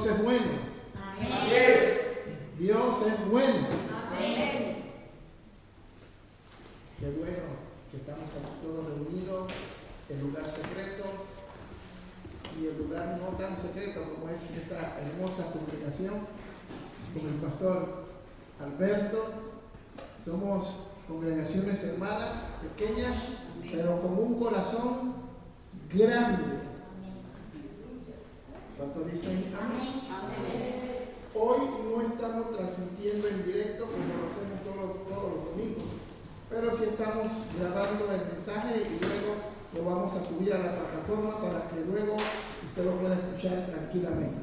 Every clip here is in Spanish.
es bueno. Amén. Dios es bueno. Amén. Qué bueno que estamos aquí todos reunidos, el lugar secreto y el lugar no tan secreto como es esta hermosa congregación con el pastor Alberto. Somos congregaciones hermanas, pequeñas, pero con un corazón grande. ¿Cuántos dicen amén? Hoy no estamos transmitiendo en directo como lo hacemos todos los domingos, pero sí estamos grabando el mensaje y luego lo vamos a subir a la plataforma para que luego usted lo pueda escuchar tranquilamente.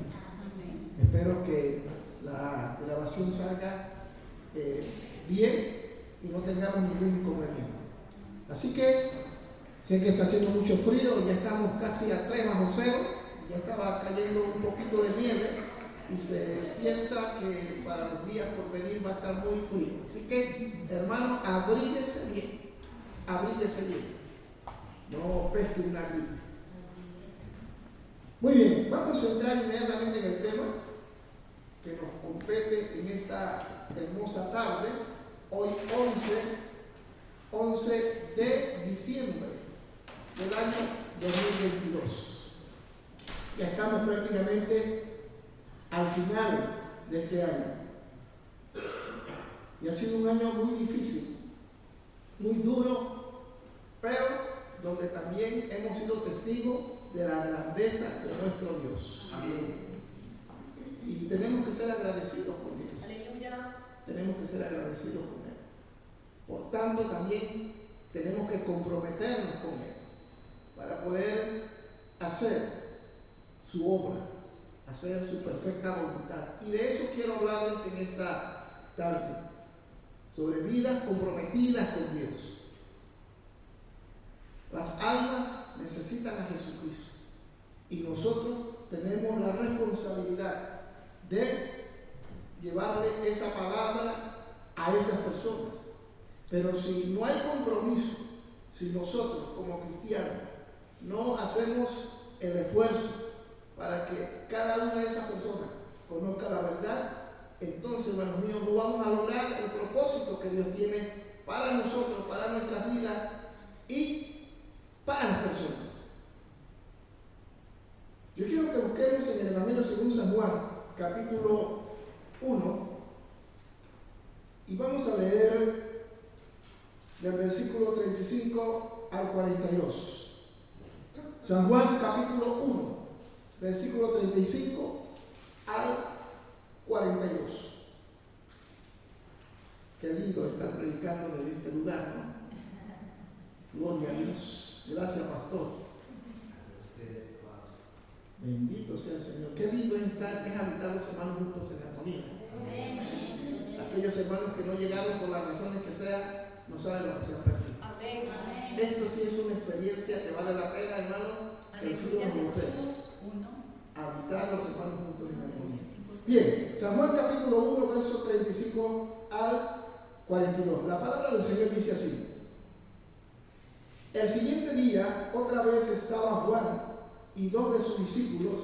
Espero que la grabación salga bien y no tengamos ningún inconveniente. Así que sé que está haciendo mucho frío, ya estamos casi a 3 bajo cero, ya estaba cayendo un poquito de nieve y se piensa que para los días por venir va a estar muy frío. Así que, hermano, abríguese bien, no pesque una gripe. Muy bien, vamos a entrar inmediatamente en el tema que nos compete en esta hermosa tarde, hoy 11 de diciembre del año 2022. Ya estamos prácticamente al final de este año. Y ha sido un año muy difícil, muy duro, pero donde también hemos sido testigos de la grandeza de nuestro Dios. Amén. Y tenemos que ser agradecidos con Dios. Aleluya. Tenemos que ser agradecidos con Él. Por tanto, también tenemos que comprometernos con Él para poder hacer su obra, hacer su perfecta voluntad. Y de eso quiero hablarles en esta tarde, sobre vidas comprometidas con Dios. Las almas necesitan a Jesucristo y nosotros tenemos la responsabilidad de llevarle esa palabra a esas personas. Pero si no hay compromiso, si nosotros como cristianos no hacemos el esfuerzo para que cada una de esas personas conozca la verdad, entonces, hermanos míos, no vamos a lograr el propósito que Dios tiene para nosotros, para nuestras vidas y para las personas. Yo quiero que busquemos en el Evangelio según San Juan, capítulo 1, y vamos a leer del versículo 35 al 42. San Juan, capítulo 1, versículo 35 al 42. Qué lindo estar predicando desde este lugar, ¿no? Gloria a Dios. Gracias, pastor. Bendito sea el Señor. Qué lindo es habitar los hermanos juntos en armonía. Aquellos hermanos que no llegaron por las razones que sea, no saben lo que se han perdido. Esto sí es una experiencia que vale la pena, hermano, que el frío nos golpee. Habitar los hermanos juntos en armonía. Bien, San Juan capítulo 1, versos 35 al 42. La palabra del Señor dice así: el siguiente día, otra vez estaba Juan y 2 de sus discípulos,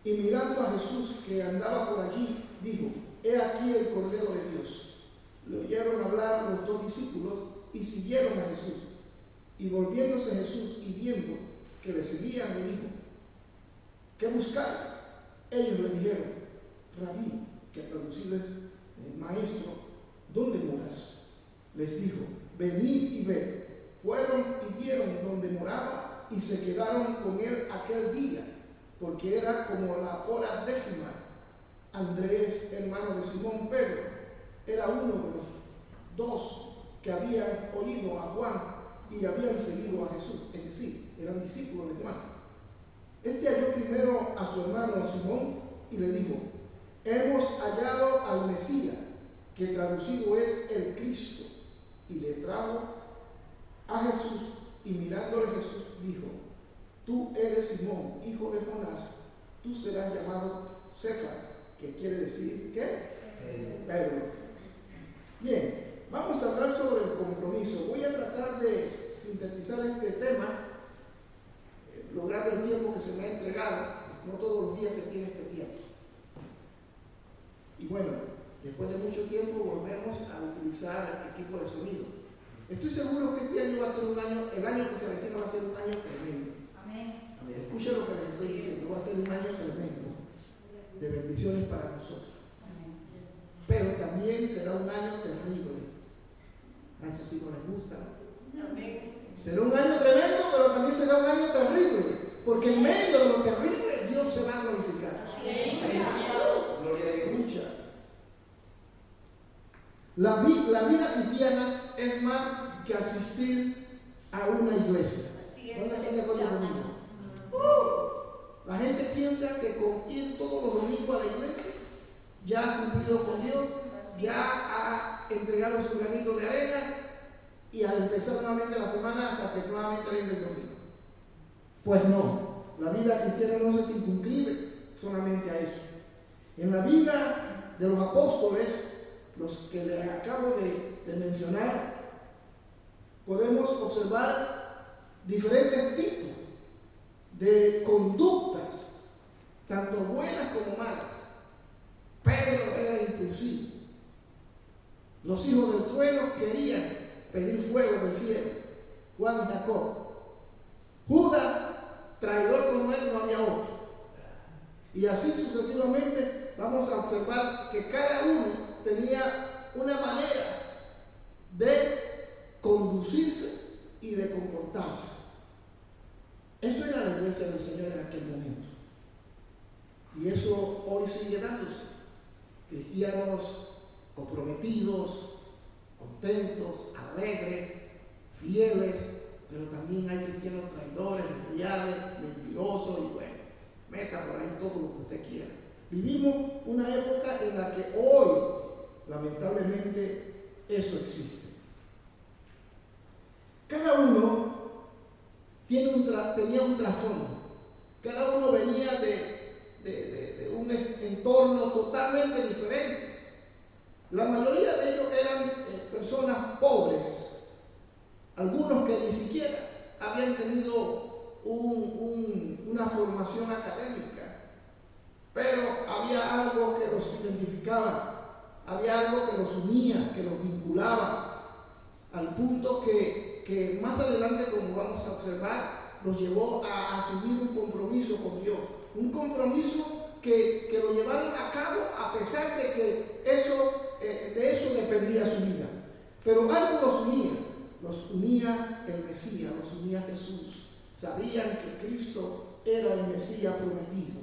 y mirando a Jesús que andaba por allí, dijo: he aquí el Cordero de Dios. Le oyeron hablar los 2 discípulos y siguieron a Jesús. Y volviéndose Jesús y viendo que le seguían, le dijo: ¿qué buscáis? Ellos le dijeron: Rabí, que traducido es maestro, ¿dónde moras? Les dijo: venid y ved. Fueron y vieron donde moraba y se quedaron con él aquel día, porque era como la hora 10. Andrés, hermano de Simón Pedro, era uno de los 2 que habían oído a Juan y habían seguido a Jesús, es decir, eran discípulos de Juan. Este halló primero a su hermano Simón y le dijo: hemos hallado al Mesías, que traducido es el Cristo. Y le trajo a Jesús, y mirándole Jesús dijo: tú eres Simón, hijo de Jonás, tú serás llamado Cefas, que quiere decir ¿qué? Pedro. Bien, vamos a hablar sobre el compromiso. Voy a tratar de sintetizar este tema, logrando el tiempo que se me ha entregado. No todos los días se tiene este tiempo. Y bueno, después de mucho tiempo volvemos a utilizar equipo de sonido. Estoy seguro que este año va a ser un año, el año que se avecina va a ser un año tremendo. Amén. Escuchen lo que les estoy diciendo, va a ser un año tremendo de bendiciones para nosotros. Pero también será un año terrible. A eso sí no les gusta, ¿no? Amén. Será un año tremendo, pero también será un año terrible. Porque en medio de lo terrible, Dios se va a glorificar. Así es. Gloria a Dios. Escucha. La vida cristiana es más que asistir a una iglesia. ¿Cuántos están de acuerdo conmigo? La gente piensa que con ir todos los domingos a la iglesia ya ha cumplido con Dios, ya ha entregado su granito de arena y a empezar nuevamente la semana hasta que nuevamente venga el domingo. Pues no, la vida cristiana no se circunscribe solamente a eso. En la vida de los apóstoles, los que les acabo de mencionar, podemos observar diferentes tipos de conductas, tanto buenas como malas. Pedro era impulsivo. Los hijos del trueno querían pedir fuego del cielo. Juan y Jacob. Judas, traidor como él, no había otro. Y así sucesivamente vamos a observar que cada uno tenía una manera de conducirse y de comportarse. Eso era la iglesia del Señor en aquel momento. Y eso hoy sigue dándose. Cristianos comprometidos, contentos, alegres, fieles, pero también hay cristianos traidores, desleales, mentirosos y bueno, meta por ahí todo lo que usted quiera. Vivimos una época en la que hoy, lamentablemente, eso existe. Cada uno tenía un trasfondo. Cada uno venía de un entorno totalmente diferente. La mayoría de ellos eran personas pobres. Algunos que ni siquiera habían tenido una formación académica. Pero había algo que los identificaba. Había algo que los unía, que los vinculaba. Al punto que más adelante, como vamos a observar, los llevó a asumir un compromiso con Dios. Un compromiso que lo llevaron a cabo a pesar de que de eso dependía su vida. Pero algo los unía el Mesías, los unía Jesús. Sabían que Cristo era el Mesías prometido.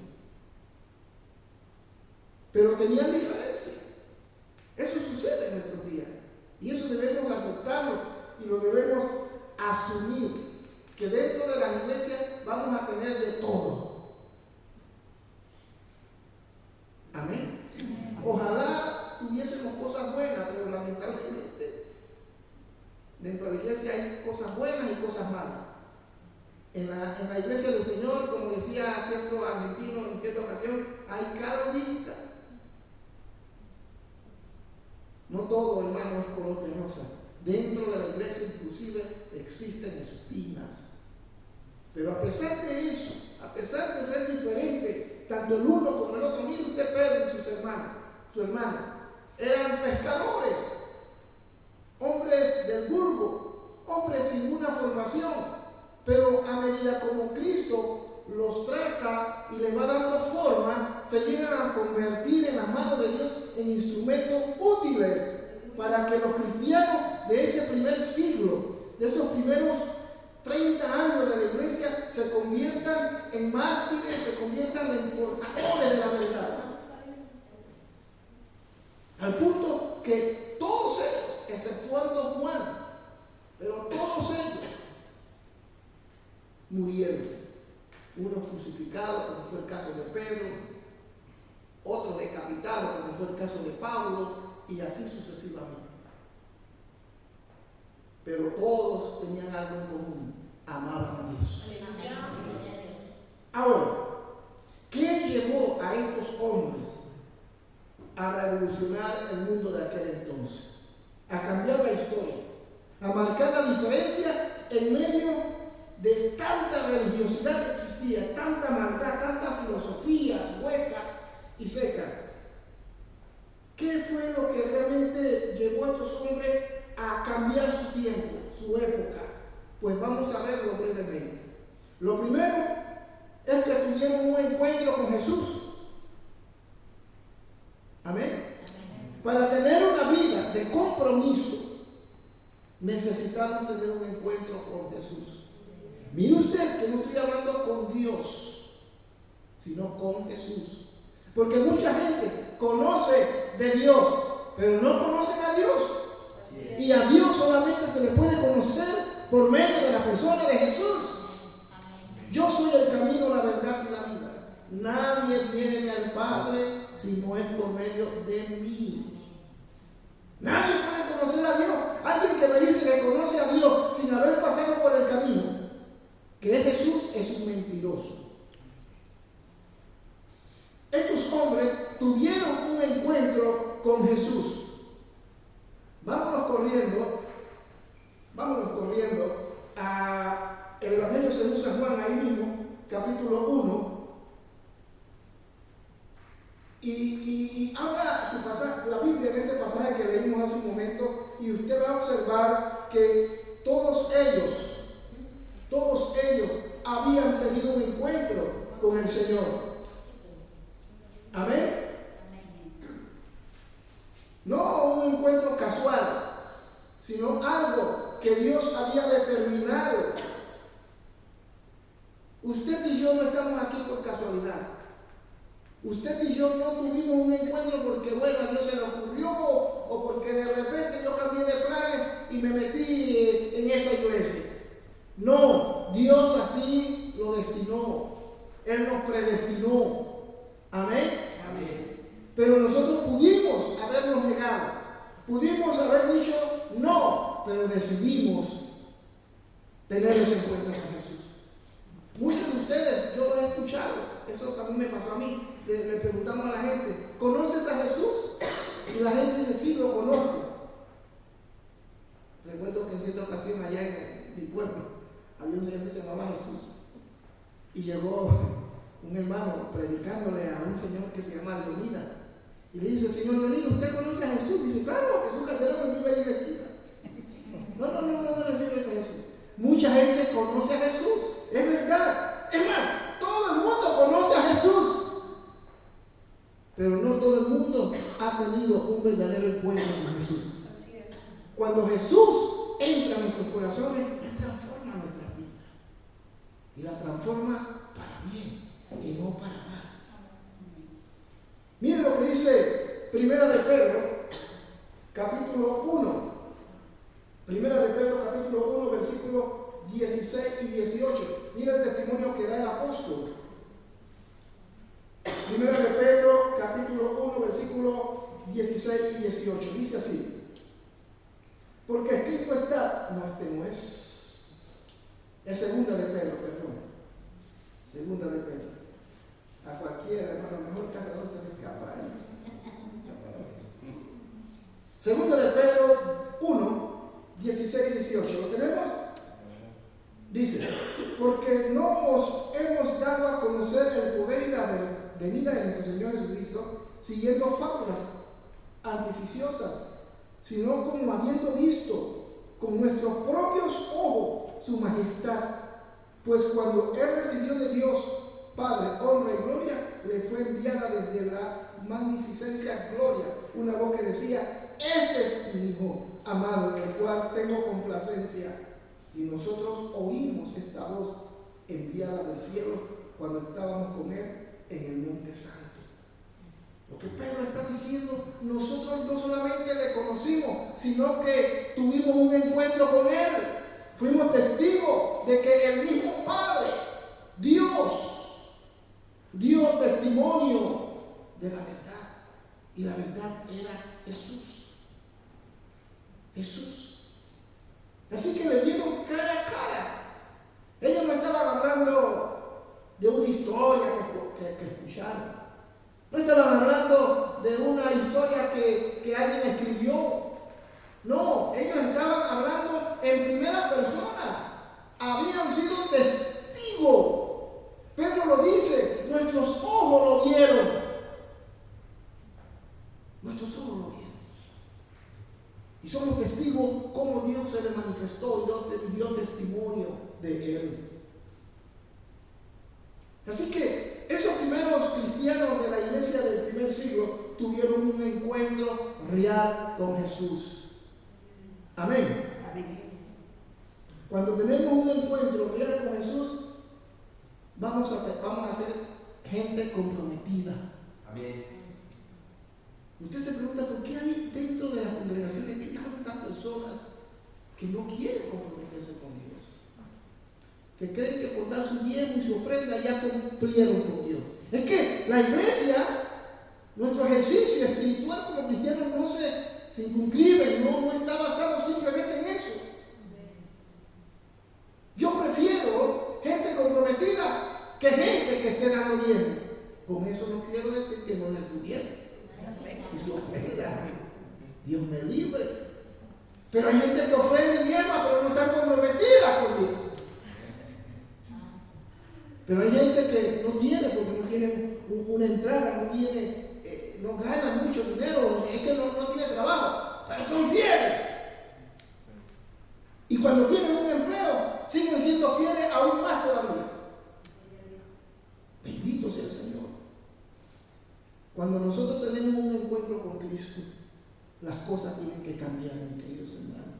Pero tenían diferencia. Eso sucede en nuestros días. Y eso debemos aceptarlo y lo debemos asumir. Que dentro de las iglesias vamos a tener de todo. Amén. Ojalá tuviésemos cosas buenas, pero lamentablemente dentro de la iglesia hay cosas buenas y cosas malas. En la iglesia del Señor, como decía cierto argentino en cierta ocasión, hay calvita. No todo, hermano, es color de rosa. Dentro de la iglesia inclusive existen espinas. Pero a pesar de eso, a pesar de ser diferente, tanto el uno como el otro, mire usted Pedro y su hermano, eran pescadores, hombres del burgo, hombres sin una formación, pero a medida como Cristo los trata y les va dando forma, se llegan a convertir en las manos de Dios en instrumentos útiles para que los cristianos de ese primer siglo, de esos primeros 30 años de la iglesia, se conviertan en mártires, se conviertan en portadores de la verdad. Al punto que todos ellos, exceptuando Juan, pero todos ellos murieron. Unos crucificados, como fue el caso de Pedro, otros decapitados, como fue el caso de Pablo, y así sucesivamente. Pero todos tenían algo en común: amaban a Dios. Ahora, ¿qué llevó a estos hombres a revolucionar el mundo de aquel entonces? A cambiar la historia, a marcar la diferencia en medio de tanta religiosidad que existía, tanta maldad, tantas filosofías huecas y secas. cambiar su tiempo, su época. Pues vamos a verlo brevemente. Lo primero es que tuvieron un encuentro con Jesús. Amén. Para tener una vida de compromiso, necesitamos tener un encuentro con Jesús. Mire usted que no estoy hablando con Dios, sino con Jesús. Porque mucha gente conoce de Dios, pero no conocen a Dios. Y a Dios solamente se le puede conocer por medio de la persona de Jesús. Yo soy el camino, la verdad y la vida. Nadie viene al Padre si no es por medio de mí. Nadie puede conocer a Dios. Alguien que me dice que conoce a Dios sin haber pasado por el camino que es Jesús es un mentiroso. Estos hombres tuvieron un encuentro con Jesús. Vámonos corriendo a el Evangelio según San Juan, ahí mismo, capítulo 1. Y habla su pasaje, la Biblia en este pasaje que leímos hace un momento, y usted va a observar que todos ellos habían tenido un encuentro con el Señor. Amén. No un encuentro casual, sino algo que Dios había determinado. Usted y yo no estamos aquí por casualidad. Usted y yo no tuvimos un encuentro porque, bueno, a Dios se le ocurrió o porque de repente yo cambié de planes y me metí en esa iglesia. No, Dios así lo destinó. Él nos predestinó. Amén. Amén. Pero nosotros pudimos habernos negado. Pudimos haber dicho no, pero decidimos tener ese encuentro con Jesús. Muchos de ustedes, yo los he escuchado, eso también me pasó a mí. Le preguntamos a la gente, ¿conoces a Jesús? Y la gente dice, sí, lo conozco. Recuerdo que en cierta ocasión allá en mi pueblo había un señor que se llamaba Jesús y llegó un hermano predicándole a un señor que se llama Leonidas y le dice, señor Leonidas, ¿usted conoce a Jesús? Dice, claro, Jesús Calderón vive ahí en la esquina. No me refiero a Jesús. Mucha gente conoce a Jesús, es verdad. Es más, todo el mundo conoce a Jesús. Pero no todo el mundo ha tenido un verdadero encuentro con Jesús. Así es. Cuando Jesús entra en nuestros corazones, Él transforma nuestras vidas. Y la transforma para bien y no para mal. Miren lo que dice Primera de Pedro, capítulo 1. Primera de Pedro, capítulo 1, versículos 16 y 18. Mira el testimonio que da el apóstol. Primera de Pedro, capítulo 1, versículos 16 y 18. Dice así. Porque escrito está, no, este no es. Es segunda de Pedro, perdón. Segunda de Pedro. A cualquiera, hermano, mejor cazador se le escapa. Segunda de Pedro 1, 16 y 18. ¿Lo tenemos? Dice, porque no os hemos dado a conocer el poder y la venida de nuestro Señor Jesucristo siguiendo fábulas artificiosas, sino como habiendo visto con nuestros propios ojos su majestad. Pues cuando Él recibió de Dios Padre honra y gloria, le fue enviada desde la magnificencia gloria una voz que decía, este es mi Hijo amado, en el cual tengo complacencia. Y nosotros oímos esta voz enviada del cielo cuando estábamos con Él en el Monte Santo. Lo que Pedro está diciendo, nosotros no solamente le conocimos, sino que tuvimos un encuentro con Él. Fuimos testigos de que el mismo Padre, Dios, dio testimonio de la verdad. Y la verdad era Jesús. Jesús. Así que le dieron cara a cara. Ellos no estaban hablando de una historia que escucharon. No estaban hablando de una historia que alguien escribió. No, ellos estaban hablando en primera persona. Habían sido testigos. Pedro lo dice, nuestros ojos lo vieron. Nuestros ojos lo vieron. Y somos testigos cómo Dios le manifestó y dio testimonio de él. Así que esos primeros cristianos de la iglesia del primer siglo tuvieron un encuentro real con Jesús. Amén. Cuando tenemos un encuentro real con Jesús, vamos a ser gente comprometida. Amén. Usted se pregunta por qué hay dentro de las congregaciones bíblicas tantas personas que no quieren comprometerse con Dios, que creen que por dar su diezmo y su ofrenda ya cumplieron con Dios. Es que la iglesia, nuestro ejercicio espiritual como cristianos no se circunscribe, no está basado simplemente en eso. Yo prefiero gente comprometida que gente que esté dando diezmo. Con eso no quiero decir que no dé su diezmo y su ofrenda. Dios me libre. Pero hay gente que ofrenda y diezma, pero no está comprometida con Dios. Pero hay gente que no tiene, porque no tiene una entrada, no gana mucho dinero, es que no tiene trabajo, pero son fieles. Y cuando tienen un empleo, siguen siendo fieles aún más todavía. Bendito sea el Señor. Cuando nosotros tenemos un encuentro con Cristo, las cosas tienen que cambiar, mis queridos hermanos.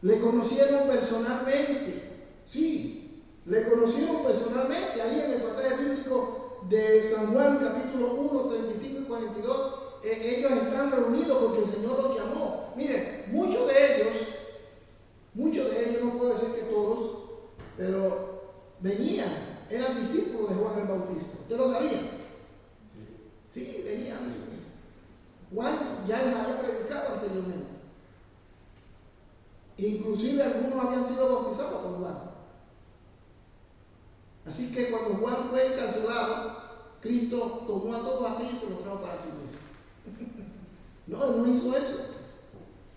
Le conocieron personalmente, sí, le conocieron personalmente. Ahí en el pasaje bíblico de San Juan, capítulo 1, 35 y 42, ellos están reunidos porque el Señor los llamó. Miren, muchos de ellos, no puedo decir que todos, pero venían, eran discípulos de Juan el Bautista. ¿Usted lo sabía? Sí, venían. Juan ya les había predicado anteriormente. Inclusive algunos habían sido bautizados por Juan. Así que cuando Juan fue encarcelado, Cristo tomó a todos aquellos y se los trajo para su iglesia. No, él no hizo eso.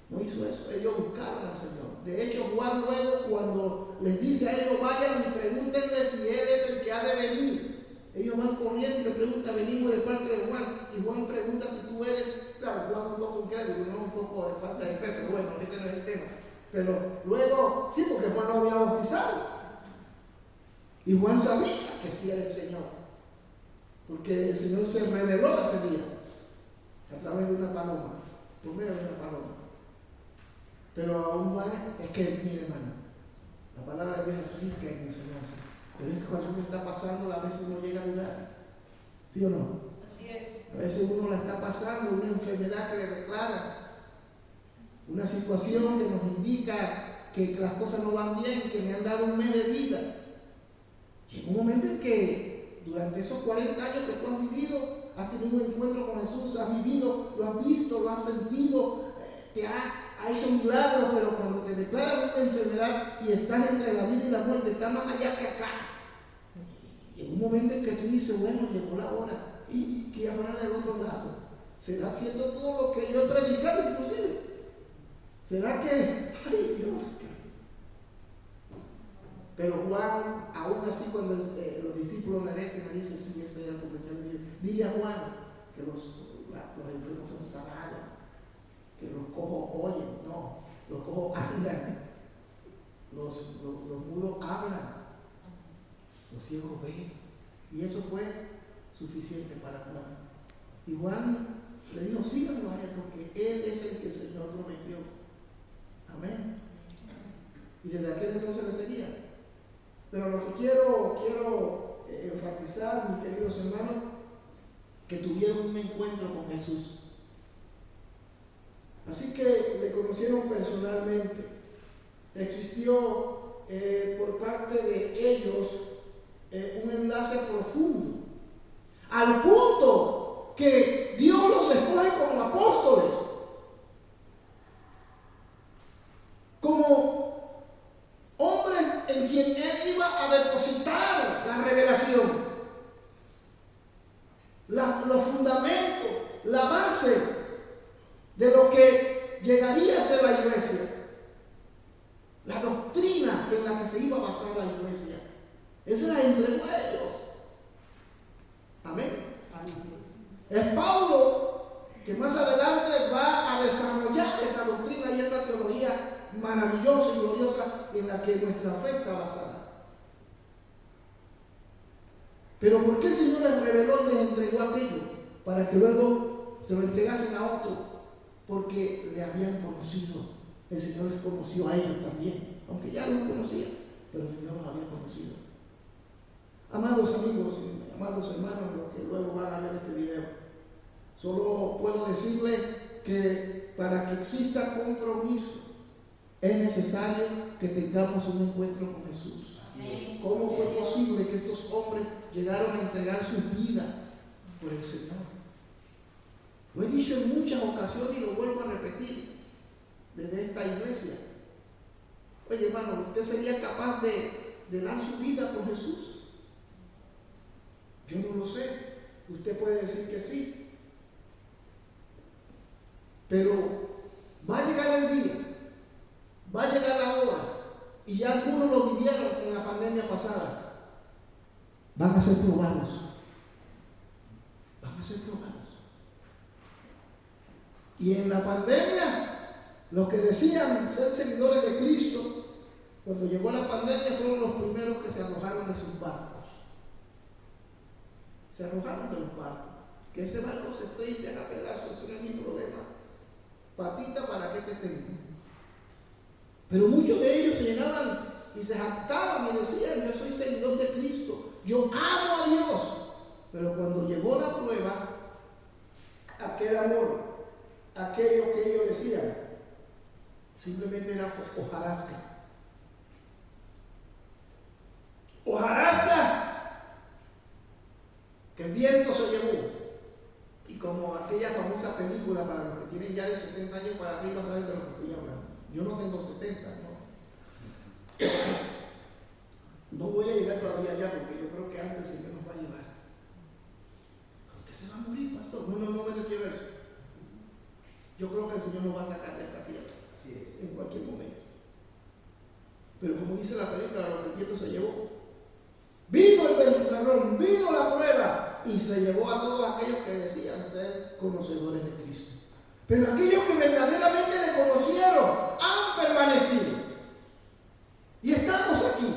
No hizo eso. Ellos buscaron al Señor. De hecho, Juan luego, cuando les dice a ellos, vayan y pregúntenle si Él es el que ha de venir. Ellos van corriendo y le preguntan, venimos de parte de Juan. Y Juan pregunta si tú eres. Claro, Juan fue un poco incrédulo, no un poco de falta de fe, pero bueno, ese no es el tema. Pero luego, sí, porque Juan no había bautizado. Y Juan sabía que sí era el Señor. Porque el Señor se reveló ese día a través de una paloma, por medio de una paloma. Pero aún Juan, es que, mire hermano, la palabra de Dios es rica en enseñanza. Pero es que cuando uno está pasando, a veces uno llega a dudar. ¿Sí o no? Así es. A veces uno la está pasando, una enfermedad que le declara, una situación que nos indica que las cosas no van bien, que me han dado un mes de vida. Llega un momento en que durante esos 40 años que tú has vivido, has tenido un encuentro con Jesús, has vivido, lo has visto, lo has sentido, te ha hecho milagros, pero cuando te declaran una enfermedad y estás entre la vida y la muerte, estás más allá que acá. Llega un momento en que tú dices, bueno, llegó la hora. ¿Y qué habrá del otro lado? ¿Será haciendo todo lo que yo he predicado inclusive? ¿Será que, ay Dios? Pero Juan, aún así, cuando los discípulos regresan, le dice, sí, ese es el potencial. Dile a Juan que los enfermos son sanados, que los cojos oyen, no, los cojos andan, los mudos hablan, los ciegos ven. Y eso fue suficiente para Juan. Y Juan le dijo, síganlo a él, porque él es el que el Señor prometió. Amén. Y desde aquel entonces le seguía. Pero lo que quiero enfatizar, mis queridos hermanos, que tuvieron un encuentro con Jesús. Así que le conocieron personalmente. Existió por parte de ellos un enlace profundo, al punto que Dios los escoge como apóstoles, como hombres en quien Él iba a depositar la revelación, los fundamentos, la base de lo que llegaría a ser la iglesia, la doctrina en la que se iba a basar la iglesia. Esa la entregó a ellos. Amén. Es Pablo que más adelante va a desarrollar esa doctrina y esa teología maravillosa y gloriosa en la que nuestra fe está basada. Pero ¿por qué el Señor les reveló y les entregó aquello? Para que luego se lo entregasen a otro, porque le habían conocido. El Señor les conoció a ellos también, aunque ya los conocía, pero el Señor los había conocido. Amados amigos y amados hermanos, los que luego van a ver este video, solo puedo decirles que para que exista compromiso es necesario que tengamos un encuentro con Jesús. ¿Cómo fue posible que estos hombres llegaron a entregar su vida por el Señor? Lo he dicho en muchas ocasiones y lo vuelvo a repetir desde esta iglesia. Oye, hermano, ¿usted sería capaz de dar su vida por Jesús? Yo no lo sé. Usted puede decir que sí. Pero va a llegar el día, va a llegar la hora, y ya algunos lo vivieron en la pandemia pasada. Van a ser probados. Van a ser probados. Y en la pandemia, los que decían ser seguidores de Cristo, cuando llegó la pandemia, fueron los primeros que se arrojaron de sus barcos. Se arrojaron de los barcos. Que ese barco se estrelle y se haga pedazos, eso no es mi problema. Patita, ¿para qué te tengo? Pero muchos de ellos se llenaban y se jactaban y decían: yo soy seguidor de Cristo, yo amo a Dios. Pero cuando llegó la prueba, aquel amor, aquello que ellos decían, simplemente era hojarasca. Hojarasca que el viento se llevó. Y como aquella famosa película, para los que tienen ya de 70 años para arriba saben de lo que estoy hablando. Yo no tengo 70, no. No voy a llegar todavía allá porque yo creo que antes el Señor nos va a llevar. Usted se va a morir, pastor. No me refiero a eso. Yo creo que el Señor nos va a sacar de esta tierra en cualquier momento. Pero como dice la película, lo que el viento se llevó. Vino el ventarrón, vino la prueba y se llevó a todos aquellos que decían ser conocedores de Cristo. Pero aquellos que verdaderamente le conocieron han permanecido. Y estamos aquí,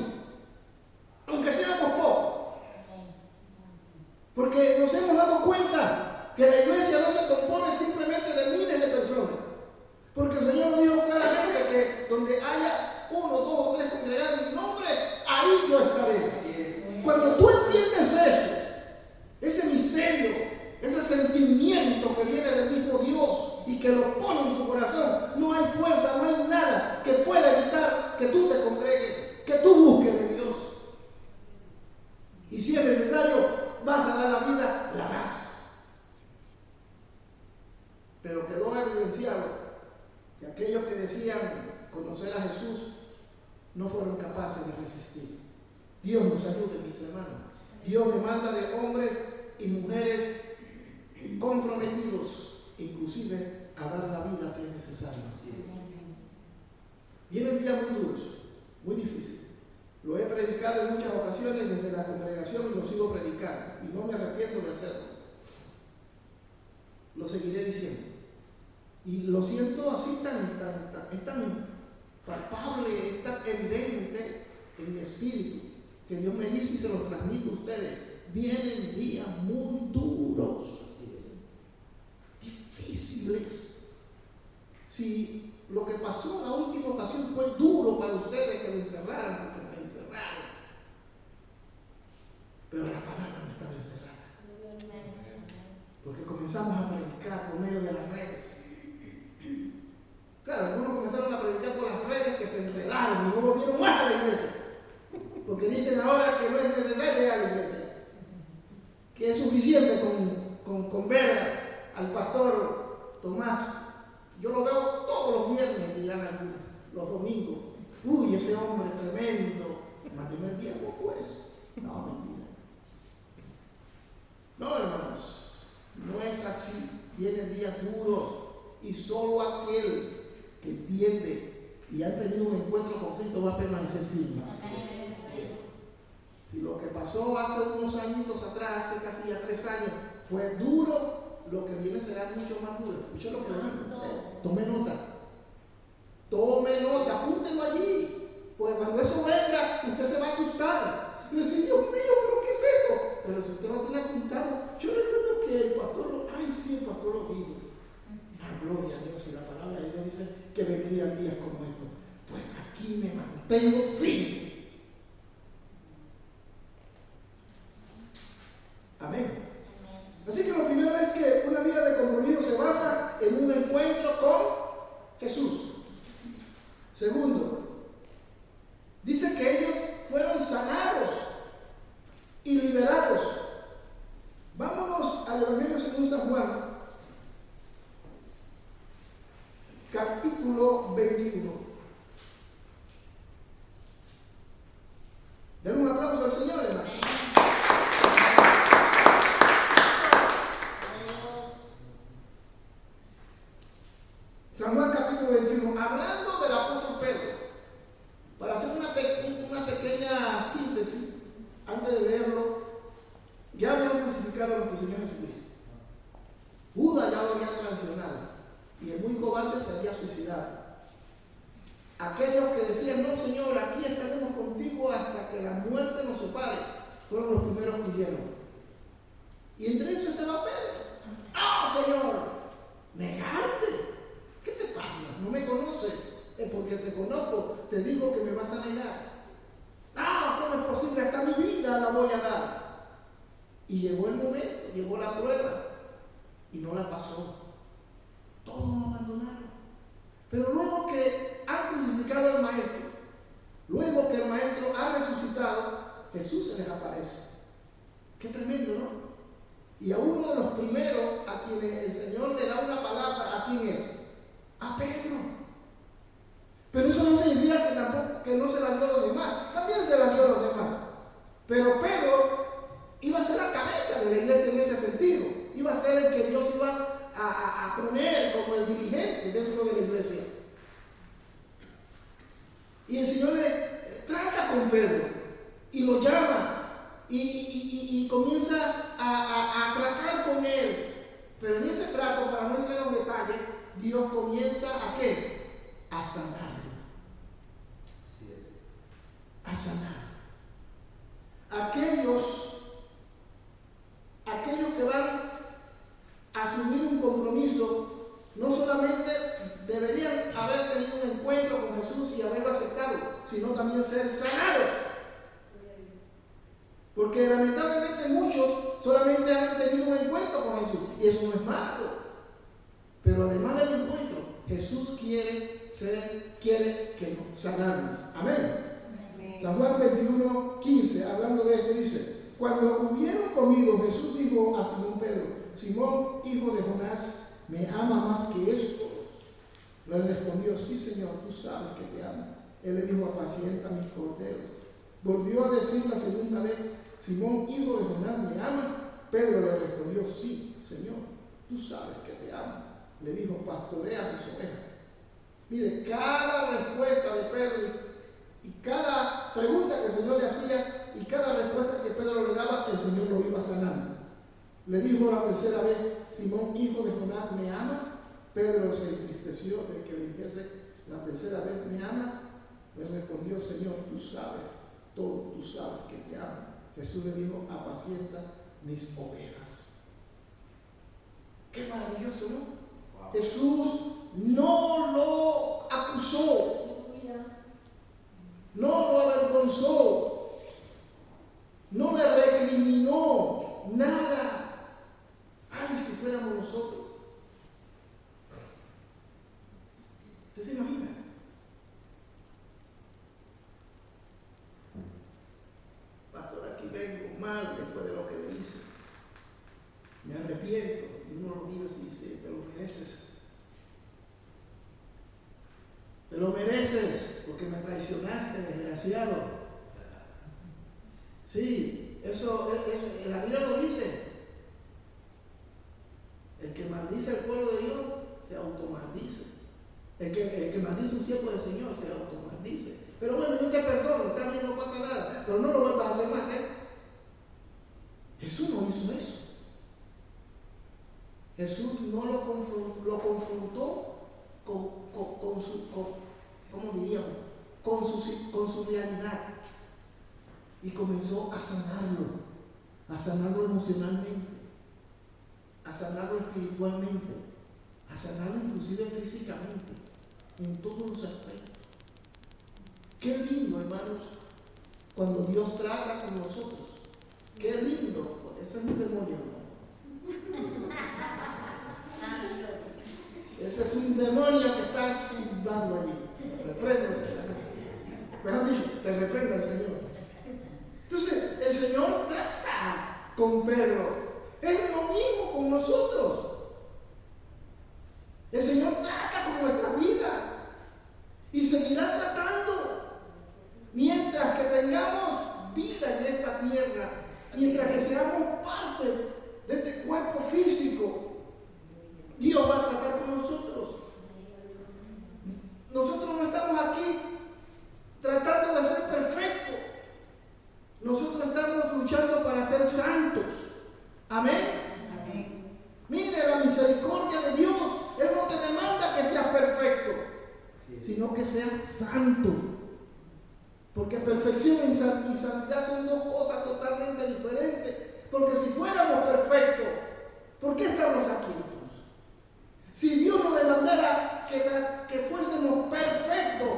aunque seamos pocos. Porque nos hemos dado cuenta que la iglesia no se compone simplemente de miles de personas. Porque el Señor nos dijo claramente que donde haya 1, 2 o 3 congregados en mi nombre, ahí yo estaré. Cuando tú entiendes eso, ese misterio, ese sentimiento que viene del mismo Dios y que lo pone en tu corazón, no hay fuerza, no hay nada que pueda evitar que tú te congregues, que tú busques de Dios. Y si es necesario, vas a dar la vida, la das. Pero quedó evidenciado que aquellos que decían conocer a Jesús no fueron capaces de resistir. Dios nos ayude, mis hermanos. Dios demanda de hombres y mujeres comprometidos, inclusive a dar la vida si es necesario. Vienen días muy duros, muy difíciles. Lo he predicado en muchas ocasiones desde la congregación y lo sigo predicando. Y no me arrepiento de hacerlo. Lo seguiré diciendo. Y lo siento así es tan palpable, es tan evidente en mi espíritu, que Dios me dice y se los transmito a ustedes. Vienen días muy duros, difíciles. Si lo que pasó en la última ocasión fue duro para ustedes que lo encerraran, porque me encerraron, pero la palabra no estaba encerrada, porque comenzamos a predicar por medio de las redes. Claro, algunos comenzaron a predicar por las redes que se enredaron y no volvieron más a la iglesia, porque dicen ahora que no es necesario ir a la iglesia, que es suficiente con ver al pastor Tomás. Yo lo veo todos los viernes, dirán algunos, los domingos. Uy, ese hombre tremendo. Mándeme el tiempo, pues. No, mentira. No, hermanos, no es así. Vienen días duros y solo aquel que entiende y ha tenido un encuentro con Cristo va a permanecer firme. Si lo que pasó hace unos añitos atrás, hace casi ya 3 años, fue duro, lo que viene será mucho más duro. Escuchen lo que le digo. Tome nota. Tome nota, Porque cuando eso venga, usted se va a asustar. Y va a decir, Dios mío, ¿pero qué es esto? Pero si usted lo tiene apuntado, yo recuerdo que el pastor lo dijo. La gloria a Dios, y la palabra de Dios dice que vendrían días como estos. Pues aquí me mantengo firme. Amén. Así que lo primero es que una vida de compromiso se basa en un encuentro con Jesús. Segundo, dice que ellos fueron sanados y liberados. Vámonos al Evangelio según San Juan, capítulo 21. Denle un aplauso al Señor, hermano. San Juan capítulo 21, hablando del apóstol Pedro, para hacer una pequeña síntesis, antes de leerlo, ya habían crucificado a nuestro Señor Jesucristo. Judas ya lo había traicionado y el muy cobarde se había suicidado. Aquellos que decían, no Señor, aquí estaremos contigo hasta que la muerte nos separe, fueron los primeros que huyeron. Y entre eso estaba Pedro. ¡Ah, Señor! ¡Negarte! ¿Qué te pasa? ¿No me conoces? Es porque te conozco, te digo que me vas a negar. ¡Ah! ¿Cómo es posible? Hasta mi vida la voy a dar. Y llegó el momento, llegó la prueba y no la pasó. Todos lo abandonaron. Pero luego que han crucificado al Maestro, luego que el Maestro ha resucitado, Jesús se les aparece. Qué tremendo, ¿no? Y a uno de los primeros a quienes el Señor le da una palabra, ¿a quién es? A Pedro. Pero eso no significa que no se la dio a los demás. También se la dio a los demás. Pero Pedro iba a ser la cabeza de la iglesia en ese sentido. Iba a ser el que Dios iba a poner como el dirigente dentro de la iglesia. Y el Señor le trata con Pedro y lo llama y comienza a tratar con él. Pero en ese trato, para no entrar en los detalles, Dios comienza ¿a qué? A sanarlo. A sanar. Aquellos que van a asumir un compromiso, no solamente deberían haber tenido un encuentro con Jesús y haberlo aceptado, sino también ser sanados. Porque lamentablemente muchos solamente han tenido un encuentro con Jesús, y eso no es malo. Pero además del encuentro, Jesús quiere que nos sanarnos. Amén. San Juan 21, 15, hablando de esto, dice: cuando hubieron comido, Jesús dijo a Simón Pedro: Simón, hijo de Jonás, ¿me amas más que estos? Le respondió: sí, Señor, tú sabes que te amo. Él le dijo: apacienta mis corderos. Volvió a decir la segunda vez: Simón, hijo de Jonás, ¿me amas? Pedro le respondió: sí, Señor, tú sabes que te amo. Le dijo: pastorea mis ovejas. Mire, cada respuesta de Pedro y cada pregunta que el Señor le hacía y cada respuesta que Pedro le daba, el Señor lo iba sanando. Le dijo la tercera vez: Simón, hijo de Jonás, ¿me amas? Pedro se entristeció de que le dijese la tercera vez: ¿me amas? Le respondió: Señor, tú sabes todo, tú sabes que te amo. Jesús le dijo: apacienta mis ovejas. Qué maravilloso, ¿no? Wow. Jesús no lo acusó, no lo avergonzó, no le recriminó nada. Ay, si fuéramos nosotros. ¿Usted se imagina? Pastor, aquí vengo mal después de lo que le hice. Me arrepiento. Y uno lo mira y dice: te lo mereces. Te lo mereces porque me traicionaste, desgraciado. Sí, eso la Biblia lo dice. El que maldice al pueblo de Dios se automaldice. El que maldice un siervo del Señor se automaldice. Pero bueno, yo te perdono, está bien, no pasa nada, pero no lo vuelvas a hacer más, ¿eh? Jesús no hizo eso. Jesús no lo confrontó con con su realidad y comenzó a sanarlo emocionalmente, a sanarlo espiritualmente, a sanarlo inclusive físicamente, en todos los aspectos. Qué lindo, hermanos, cuando Dios trata con nosotros. Qué lindo. Ese es un demonio, ¿no? Ese es un demonio que está silbando allí. Reprenda, Satanás. Mejor dicho, te reprenda el Señor. Entonces, el Señor trata con Pedro. Es lo mismo con nosotros. El Señor trata con nuestra vida y seguirá tratando mientras que tengamos vida en esta tierra, mientras que seamos parte de este cuerpo físico. Dios va a tratar con nosotros. Nosotros no estamos aquí tratando de ser perfectos. Nosotros estamos luchando para ser santos. Amén. Amén. Mire la misericordia de Dios. Él no te demanda que seas perfecto, sino que seas santo. Porque perfección y santidad son dos cosas totalmente diferentes. Porque si fuéramos perfectos, ¿por qué estamos aquí entonces? Si Dios nos demandara que fuésemos perfectos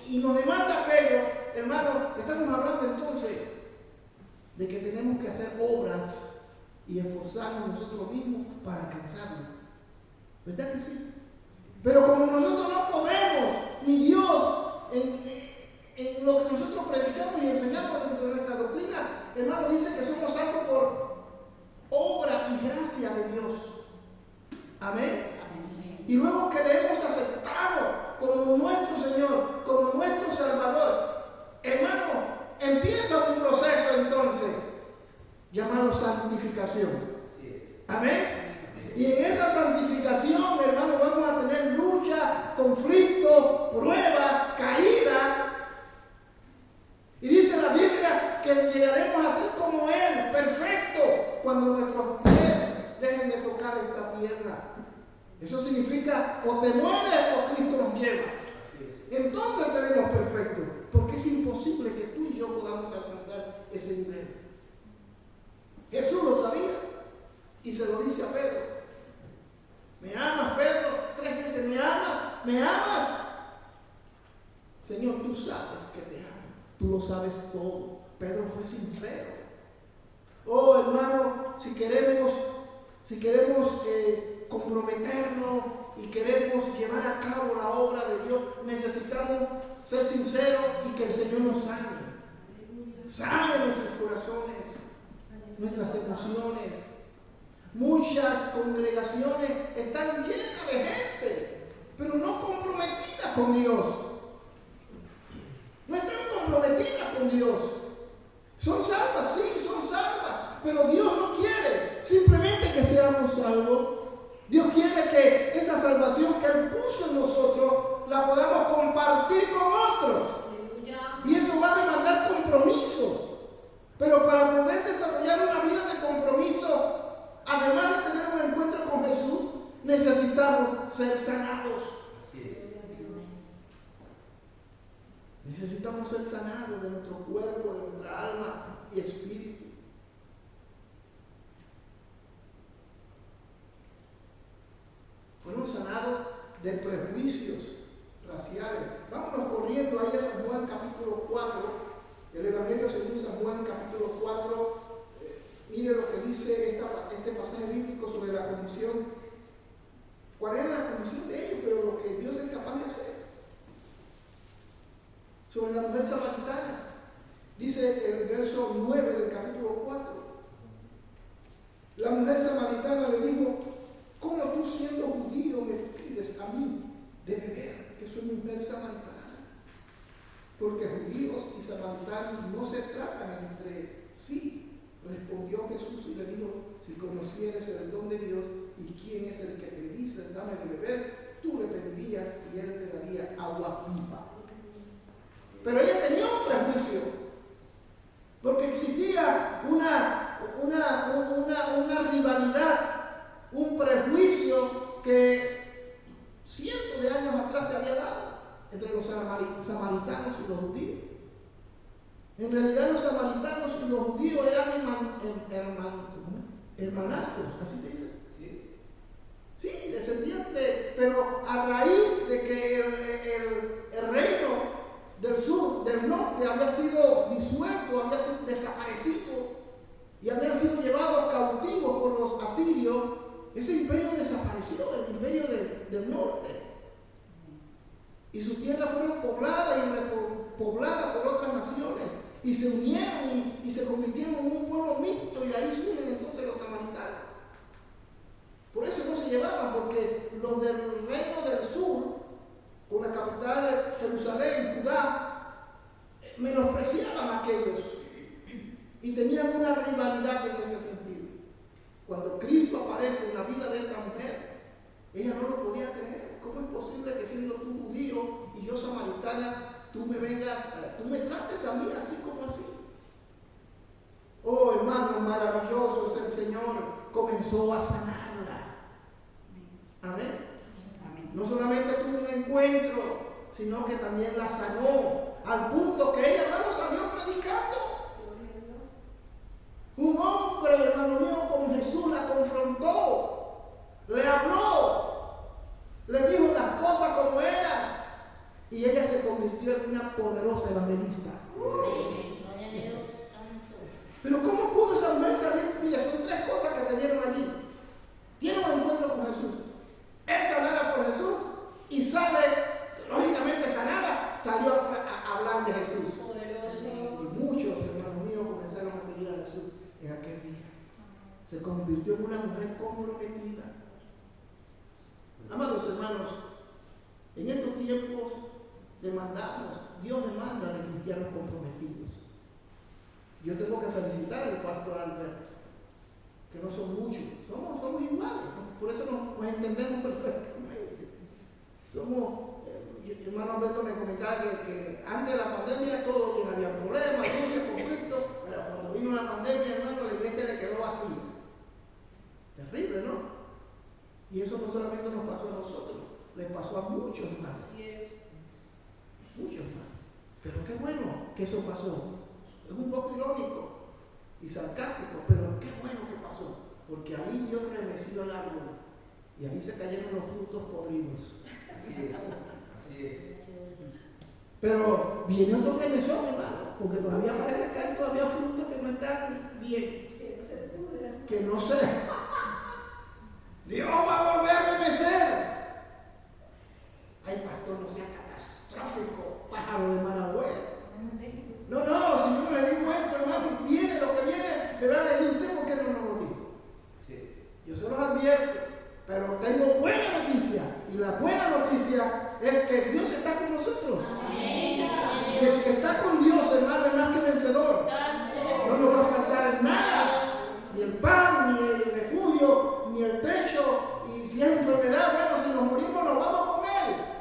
y nos demanda aquello, hermano, estamos hablando entonces de que tenemos que hacer obras y esforzarnos nosotros mismos para alcanzarlo. ¿Verdad que sí? Pero como nosotros no podemos, ni Dios, en lo que nosotros predicamos y enseñamos dentro de nuestra doctrina, hermano, dice que somos salvos por obra y gracia de Dios. Amén. Y luego que le hemos aceptado como nuestro Señor, como nuestro Salvador, hermano, empieza un proceso entonces llamado santificación. Amén. Y en esa santificación, hermano, vamos a tener lucha, conflicto, prueba, caída. Y dice la Biblia que llegaremos a ser como Él, perfecto, cuando nuestros pies dejen de tocar esta tierra. Eso significa o te mueres o Cristo nos lleva. Entonces seremos perfectos, porque es imposible que tú y yo podamos alcanzar ese nivel. Jesús lo sabía y se lo dice a Pedro. ¿Me amas, Pedro? 3 veces, ¿me amas? ¿Me amas? Señor, tú sabes que te amo. Tú lo sabes todo. Pedro fue sincero. Oh, hermano, si queremos comprometernos y queremos llevar a cabo la obra de Dios, necesitamos ser sinceros y que el Señor nos sane nuestros corazones, nuestras emociones. Muchas congregaciones están llenas de gente, pero no comprometidas con Dios. No están comprometidas con Dios. Son salvas, sí, son salvas, pero Dios no quiere simplemente que seamos salvos. Dios quiere que esa salvación que Él puso en nosotros la podamos compartir con otros. Y eso va a demandar compromiso. Pero para poder desarrollar una vida de compromiso, además de tener un encuentro con Jesús, necesitamos ser sanados. Necesitamos ser sanados de nuestro cuerpo, de nuestra alma y espíritu. Fueron sanados de prejuicios raciales. Vámonos corriendo ahí a San Juan capítulo 4, el Evangelio según San Juan capítulo 4. Mire lo que dice este pasaje bíblico sobre la condición. ¿Cuál era la condición de ellos? Pero lo que Dios es capaz de hacer. Sobre la mujer samaritana. Dice el verso 9 del capítulo 4. La mujer samaritana le dijo: ¿cómo tú siendo judío me pides a mí de beber, que soy mujer samaritana? Porque judíos y samaritanos no se tratan entre sí. Respondió Jesús y le dijo: si conocieres el don de Dios y quién es el que te dice dame de beber, tú le pedirías y él te daría agua viva. Pero ella tenía un prejuicio, porque existía una rivalidad, un prejuicio que cientos de años atrás se había dado entre los samaritanos samaritanos y los judíos. En realidad los samaritanos y los judíos eran hermanastros, así se dice. Sí, descendían pero a raíz de que el reino del sur, del norte, había sido disuelto, había sido desaparecido y habían sido llevados cautivos por los asirios, ese imperio desapareció, el imperio del norte. Y sus tierras fueron pobladas y repobladas por otras naciones. Y se unieron y se convirtieron en un pueblo mixto, y ahí surgen entonces los samaritanos. Por eso no se llevaban, porque los del reino del sur, con la capital Jerusalén, Judá, menospreciaban a aquellos y tenían una rivalidad en ese sentido. Cuando Cristo aparece en la vida de esta mujer, ella no lo podía creer. ¿Cómo es posible que siendo tú judío y yo samaritana, tú me trates a mí así como así? Oh, hermano, maravilloso es el Señor. Comenzó a sanarla. Amén. No solamente tuvo un encuentro, sino que también la sanó, al punto que ella, hermano, salió predicando. Un hombre, hermano mío, con Jesús la confrontó, le habló, le dijo las cosas como eran, y ella se convirtió en una poderosa evangelista. Pero ¿cómo pudo esa mujer salir? Mira, son tres cosas que se dieron allí. Tiene un encuentro con Jesús, es sanada por Jesús, y sabe, lógicamente sanada, salió a hablar de Jesús. Y muchos, hermanos míos, comenzaron a seguir a Jesús en aquel día. Se convirtió en una mujer comprometida. Amados hermanos, en estos tiempos Dios demanda de cristianos comprometidos. Yo tengo que felicitar al pastor Alberto, que no son muchos, somos iguales, ¿no? Por eso nos entendemos perfectamente. Hermano Alberto me comentaba que antes de la pandemia todo bien, había problemas, había conflictos, pero cuando vino la pandemia, hermano, la iglesia le quedó vacía. Terrible, ¿no? Y eso no solamente nos pasó a nosotros, les pasó a muchos más. Muchos más. Pero qué bueno que eso pasó. Es un poco irónico y sarcástico, pero qué bueno que pasó, porque ahí Dios remeció el árbol y ahí se cayeron los frutos podridos. Así es. Pero viene otro remesón, hermano, porque todavía parece que hay todavía frutos que no están bien, que no se Dios va a volver a remecer. Ay, pastor, no sea catastrófico, pájaro de Managüey. No, si yo no le digo esto, hermano, viene lo que viene, me van a decir usted por qué no nos lo dijo. Sí. Yo se los advierto, pero tengo buena noticia, y la buena noticia es que Dios está con nosotros. Amén. Y el que está con Dios, hermano, es más que vencedor. No nos va a faltar nada, ni el pan, ni el refugio, ni el techo, y si es enfermedad, bueno, si nos morimos nos vamos a comer.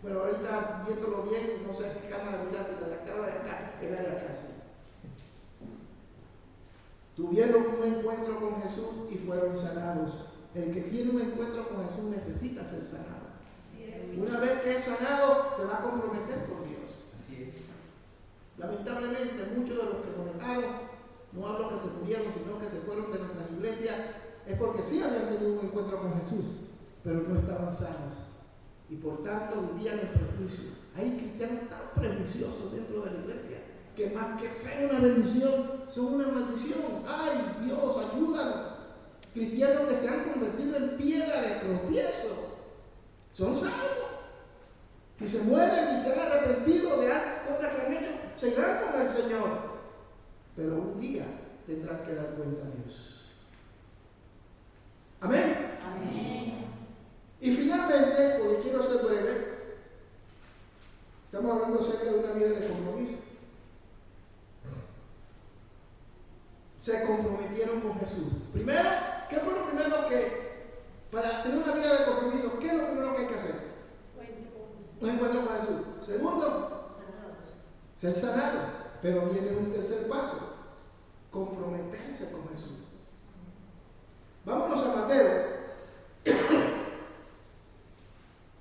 Pero ahorita, viéndolo bien, no sé qué cámara miraste, la de acá o la de acá, era de acá, sí. Tuvieron un encuentro con Jesús y fueron sanados. El que tiene un encuentro con Jesús necesita ser sanado. Una vez que es sanado, se va a comprometer con Dios. Así es. Lamentablemente, muchos de los que nos dejaron, no hablo que se murieron, sino que se fueron de nuestras iglesias, es porque sí habían tenido un encuentro con Jesús, pero no estaban sanos. Y por tanto vivían en prejuicio. Hay cristianos tan prejuiciosos dentro de la iglesia que más que ser una bendición, son una maldición. ¡Ay, Dios, ayúdanos! Cristianos que se han convertido en piedra de tropiezo son salvos. Si se mueren y se han arrepentido de cosas que han hecho, se irán con el Señor. Pero un día tendrán que dar cuenta a Dios. Amén. Amén. Y finalmente, porque quiero ser breve, estamos hablando acerca de una vida de compromiso. Se comprometieron con Jesús. Primero, ¿qué fue lo primero para tener una vida de compromiso, qué es lo primero que hay que hacer? Un encuentro con Jesús. Segundo, ser sanado. Pero viene un tercer paso, comprometerse con Jesús. Vámonos a Mateo.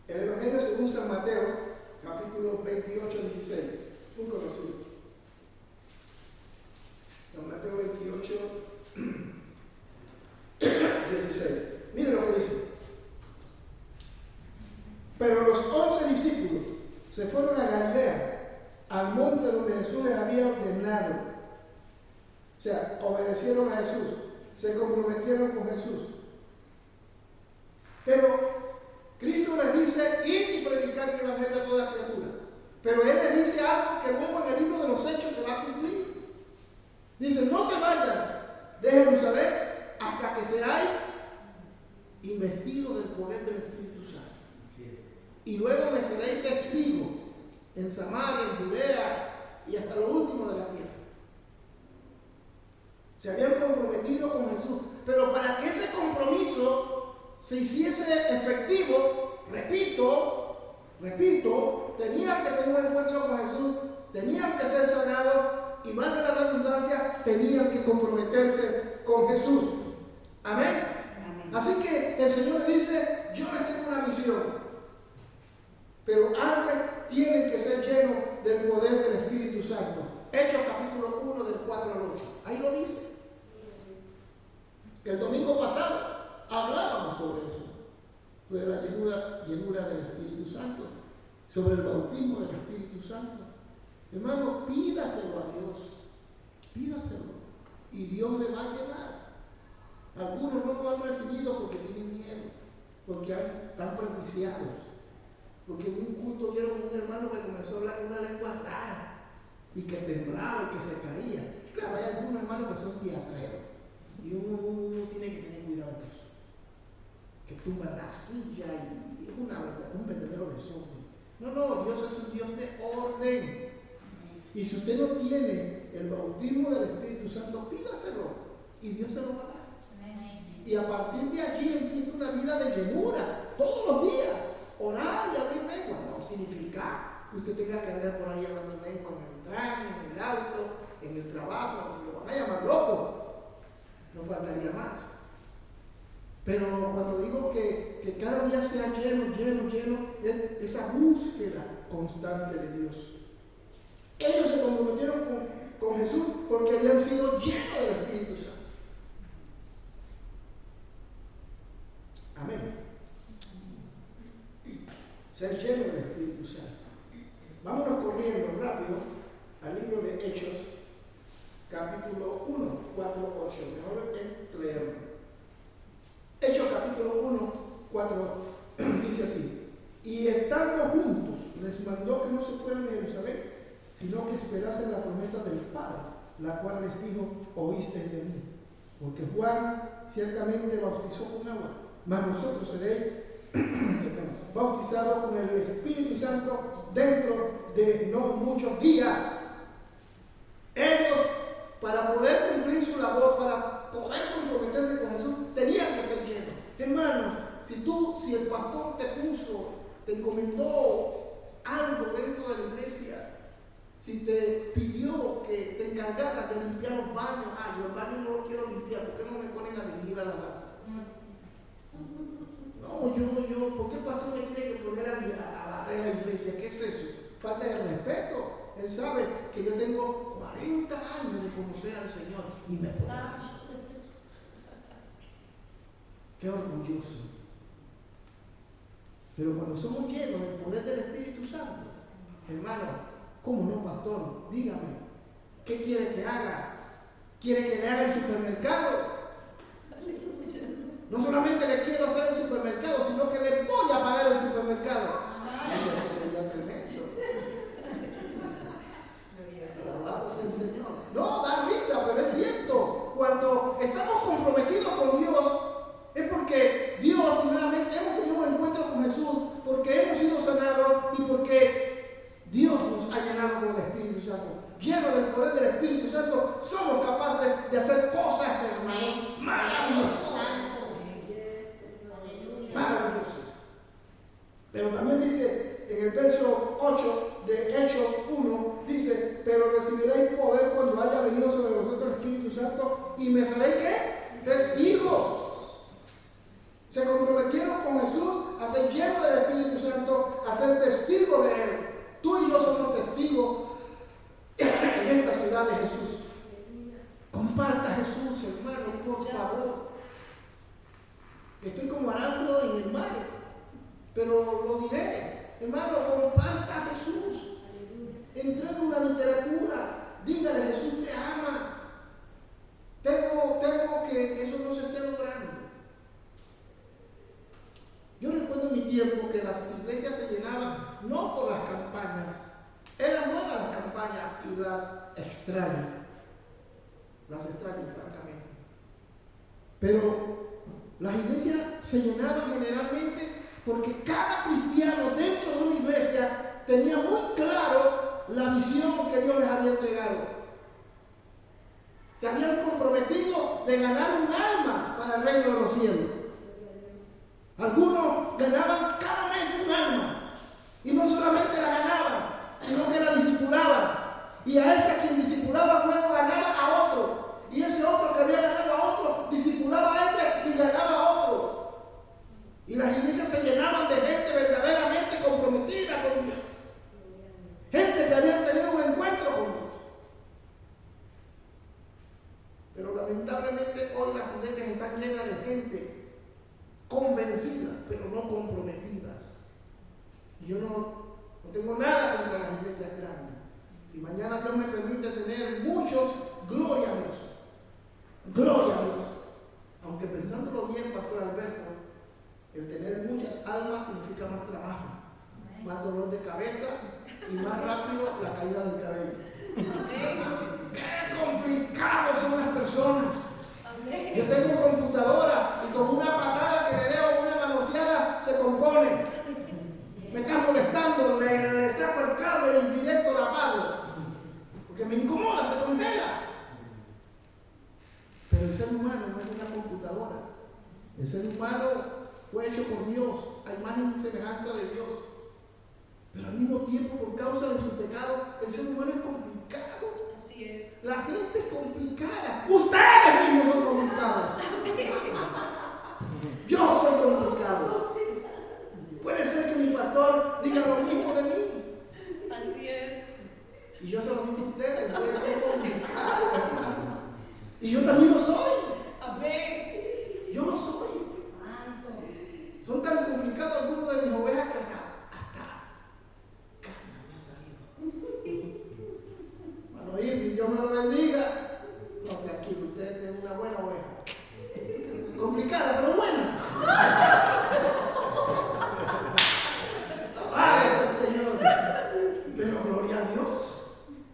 El Evangelio según San Mateo, capítulo 28, 17. 16, muy conocido. San Mateo 28, 16. Miren lo que dice. Pero los 11 discípulos se fueron a Galilea, al monte donde Jesús les había ordenado. O sea, obedecieron a Jesús, se comprometieron con Jesús. Pero Cristo les dice, id y predicar el evangelio a toda criatura. Pero Él les dice algo que luego en el libro de los Hechos se va a cumplir. Dice, no se vayan de Jerusalén hasta que seáis investidos del poder del Espíritu Santo. Y luego me seréis testigos en Samaria, en Judea y hasta lo último de la tierra. Se habían comprometido con Jesús. Pero para que ese compromiso se hiciese efectivo, repito, tenían que tener un encuentro con Jesús, tenían que ser sanados y más de la redundancia, tenían que comprometerse con Jesús. Amén. Así que el Señor le dice, yo les tengo una misión, pero antes tienen que ser llenos del poder del Espíritu Santo. Hechos capítulo 1 del 4 al 8. Ahí lo dice. El domingo pasado hablábamos sobre eso, sobre la llenura del Espíritu Santo, sobre el bautismo del Espíritu Santo. Hermano, pídaselo a Dios, pídaselo, y Dios le va a llenar. Algunos no lo han recibido porque tienen miedo, porque están prejuiciados, porque en un culto vieron un hermano que comenzó a hablar en una lengua rara, y que temblaba y que se caía. Claro, hay algunos hermanos que son teatreros, y uno tiene que tener cuidado de eso, que tumba la silla y es un verdadero desorden. No, Dios es un Dios de orden. Y si usted no tiene el bautismo del Espíritu Santo, pídaselo y Dios se lo va a dar. Y a partir de allí empieza una vida de llenura, todos los días. Orar y abrir lengua no significa que usted tenga que andar por ahí hablando lengua en el tren, en el auto, en el trabajo, lo van a llamar loco. No faltaría más. Pero cuando digo que cada día sea lleno, es esa búsqueda constante de Dios. Ellos se comprometieron con Jesús porque habían sido llenos del Espíritu Santo. Amén. Ser lleno del Espíritu Santo. Vámonos corriendo rápido al libro de Hechos, capítulo 1, 4, 8. Mejor es leerlo. Hechos capítulo 1, 4, dice así. Y estando juntos, les mandó que no se fueran de Jerusalén, sino que esperasen la promesa del Padre, la cual les dijo, oísteis de mí. Porque Juan ciertamente bautizó con agua, mas vosotros seréis bautizados con el Espíritu Santo dentro de no muchos días. Ellos, para poder cumplir su labor, para poder comprometerse con Jesús, tenían que ser llenos. Hermanos, si el pastor te encomendó algo dentro de la iglesia, si te pidió que te encargaras de limpiar los baños, yo el baño no lo quiero limpiar, ¿por qué no me ponen a dirigir a la raza? No, yo, ¿por qué el pastor me tiene que poner a barrer la iglesia? ¿Qué es eso? Falta de respeto. Él sabe que yo tengo 40 años de conocer al Señor y me pone eso. Qué orgulloso. Pero cuando somos llenos del poder del Espíritu Santo, hermano, ¿cómo no, pastor? Dígame, ¿qué quiere que haga? ¿Quiere que le haga el supermercado? No solamente le quiero hacer el supermercado, sino que le voy a pagar el supermercado. Ay, eso sería tremendo. Alabado sea el Señor. No, da risa, pero es cierto. Cuando estamos comprometidos con Dios, es porque Dios, primeramente, hemos tenido un encuentro con Jesús, porque hemos sido sanados y porque Dios nos ha llenado con el Espíritu Santo. Llenos del poder del Espíritu Santo, somos capaces de hacer cosas, hermanos, maravillosas. Maravillosas. Pero también dice en el verso 8 de Hechos 1, dice, pero recibiréis poder cuando haya venido sobre vosotros el Espíritu Santo y me seréis ¿qué? Testigos. Se comprometieron con Jesús a ser llenos del Espíritu Santo, a ser testigos de Él. Tú y yo somos testigos Dígale, Jesús te ama. Temo que eso no se esté logrando. Yo recuerdo en mi tiempo que las iglesias se llenaban no por las campañas. Eran buenas las campañas y las extraño. Las extraño, francamente. Pero las iglesias se llenaban generalmente porque cada cristiano dentro de una iglesia tenía muy claro la misión que Dios les había entregado. Se habían comprometido de ganar un alma para el reino de los cielos. Algunos ganaban cada mes un alma. Y no solamente la ganaban, sino que la discipulaban. Y a ese a quien discipulaba luego ganaba a otro. Y ese otro que había ganado a otro, discipulaba a ese y ganaba a otro. Y las iglesias se llenaban de gente verdaderamente comprometida con Dios. Gente que habían tenido un encuentro con Dios. Pero lamentablemente hoy las iglesias están llenas de gente convencida, pero no comprometidas. Y yo no tengo nada contra las iglesias grandes. Si mañana Dios me permite tener muchos, gloria a Dios. Gloria a Dios. Aunque pensándolo bien, Pastor Alberto, el tener muchas almas significa más trabajo, más dolor de cabeza y más rápido la caída del cabello. ¡Qué complicados son las personas! Yo tengo computadora y con una patada que le dé o una manoseada se compone. Me está molestando, le saco el cable y directo la apago. Porque me incomoda, se congela. Pero el ser humano no es una computadora. El ser humano fue hecho por Dios, a imagen y semejanza de Dios. Pero al mismo tiempo, por causa de su pecado, el ser humano es complicado. Así es. La gente es complicada. Ustedes mismos son complicados. Yo soy complicado. Puede ser que mi pastor diga lo mismo de mí. Así es. Y yo se lo digo a ustedes. Ustedes son complicados, hermano. Y yo también lo soy. Amén. Yo lo soy. Son tan complicados algunos de mis ovejas que hasta carne me ha salido. Bueno, y Dios me lo bendiga. No, tranquilo, usted es una buena oveja. Complicada, pero buena. Alabarse al Señor. Pero gloria a Dios.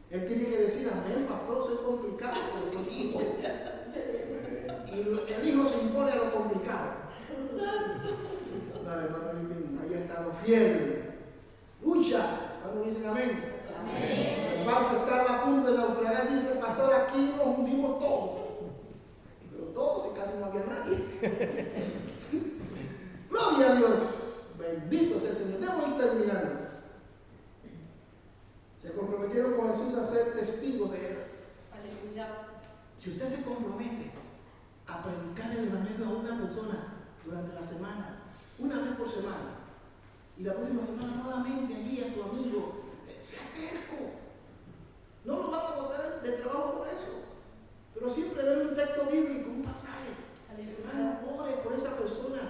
Él tiene que decir, amén, pastor, soy complicado, pero soy hijo. Y el hijo se impone a lo complicado. Dale, hermano Irving, ahí ha estado fiel. Lucha, cuando dicen amén. Amén. El barco estaba a punto de naufragar, dice el pastor, aquí nos hundimos todos. Pero todos y casi no había nadie. Gloria a Dios. Bendito sea el Señor. Debo ir terminando. Se comprometieron con Jesús a ser testigos de Él. Aleluya. Si usted se compromete a predicar el evangelio a una persona durante la semana, una vez por semana, y la próxima semana nuevamente allí a su amigo, sea terco. No lo vamos a botar de trabajo por eso, pero siempre denle un texto bíblico, un pasaje. Hermano, ore por esa persona.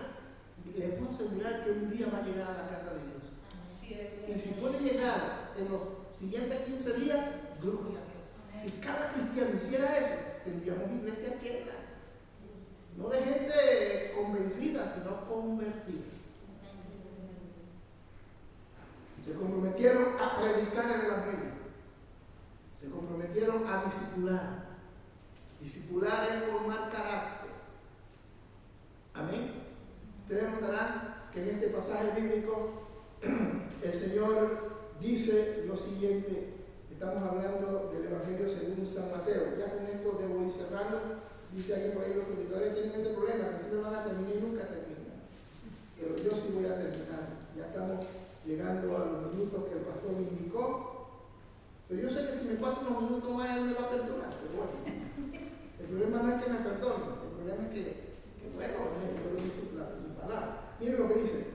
Le puedo asegurar que un día va a llegar a la casa de Dios. Así es. Y si puede llegar en los siguientes 15 días, gloria a Dios. Si cada cristiano hiciera eso, tendríamos iglesias llenas. No de gente convencida, sino convertida. Se comprometieron a predicar el evangelio. Se comprometieron a discipular. Discipular es formar carácter. Amén. Ustedes notarán que en este pasaje bíblico el Señor dice lo siguiente. Estamos hablando del evangelio según San Mateo. Ya con esto debo ir cerrando. Dice alguien por ahí, los predicadores tienen ese problema, que siempre van a terminar y nunca terminan. Pero yo sí voy a terminar. Ya estamos llegando a los minutos que el pastor me indicó. Pero yo sé que si me paso unos minutos más, él me va a perdonar. Pero bueno, el problema no es que me perdone, el problema es que bueno, yo le hice mi palabra. Miren lo que dice,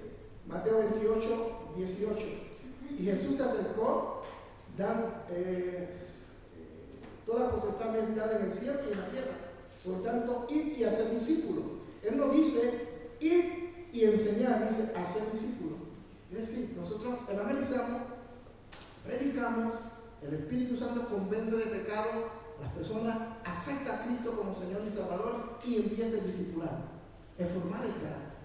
Mateo 28, 18. Y Jesús se acercó, toda potestad me es dada en el cielo y en la tierra. Por tanto, id y hacer discípulos. Él no dice id y enseñar, dice hacer discípulos. Es decir, nosotros evangelizamos, predicamos, el Espíritu Santo convence de pecado persona acepta a Cristo como Señor y Salvador y empieza el discipulado, el formar el carácter.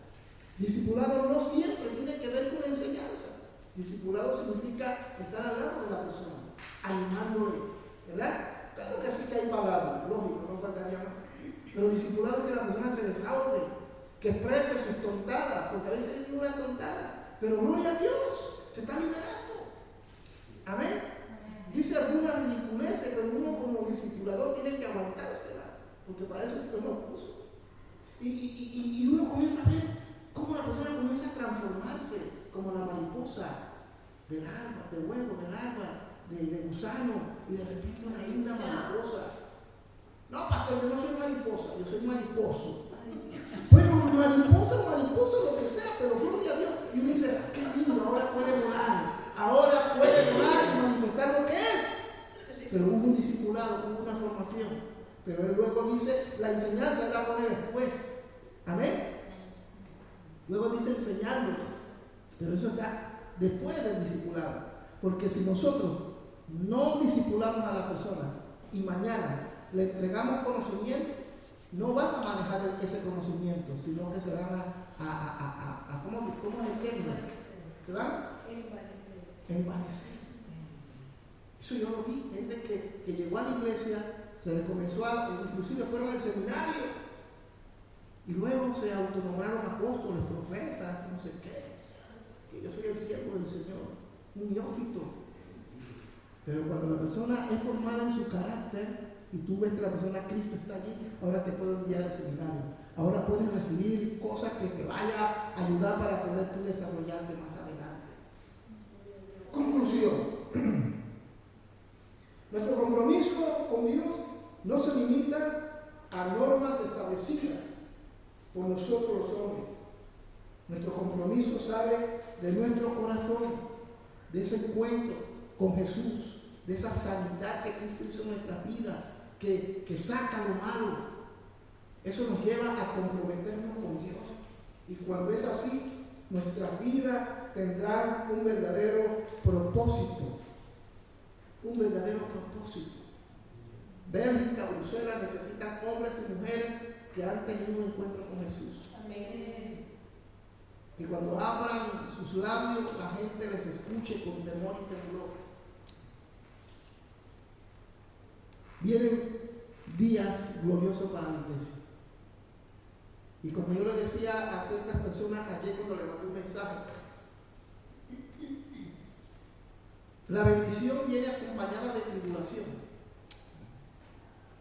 Discipulado no siempre tiene que ver con enseñanza. Discipulado significa estar al lado de la persona, animándole, ¿verdad? Claro que sí que hay palabras, lógico, no faltaría más. Pero discipulado es que la persona se desahogue, que exprese sus tontadas, porque a veces es una tontada, pero gloria a Dios, se está liberando. Amén. Dice alguna ridiculez, pero uno como discipulador tiene que aguantársela, porque para eso Dios nos puso. Y uno comienza a ver cómo la persona comienza a transformarse como la mariposa del alba, de huevo, del alba, de gusano, y de repente una linda mariposa. No, pastor, yo no soy mariposa, yo soy mariposo. Bueno, mariposa, lo que sea, pero gloria a Dios. Y uno dice, qué lindo, ahora puede volar y manifestar lo que es. Pero hubo un discipulado, hubo una formación. Pero él luego dice, la enseñanza él la pone después. Amén. Luego dice enseñándoles. Pero eso está después del discipulado. Porque si nosotros no discipulamos a la persona y mañana le entregamos conocimiento, no van a manejar ese conocimiento, sino que se van a ¿cómo es el término? ¿Se van? Envanecer. Eso yo lo vi, gente que llegó a la iglesia, se les comenzó inclusive fueron al seminario, y luego se autonombraron apóstoles, profetas, no sé qué, que yo soy el siervo del Señor, un neófito. Pero cuando la persona es formada en su carácter, y tú ves que la persona Cristo está allí, ahora te puedo enviar al seminario. Ahora puedes recibir cosas que te vaya a ayudar para poder tú desarrollarte más adelante. Conclusión. Nuestro compromiso con Dios no se limita a normas establecidas por nosotros los hombres. Nuestro compromiso sale de nuestro corazón, de ese encuentro con Jesús, de esa sanidad que Cristo hizo en nuestras vidas, que saca lo malo. Eso nos lleva a comprometernos con Dios. Y cuando es así, nuestras vidas tendrán un verdadero propósito. Un verdadero propósito. Bélgica, Bruselas necesitan hombres y mujeres que han tenido un encuentro con Jesús. Amén. Que cuando abran sus labios, la gente les escuche con temor y temblor. Vienen días gloriosos para la iglesia. Y como yo le decía a ciertas personas ayer cuando le mandé un mensaje, la bendición viene acompañada de tribulación.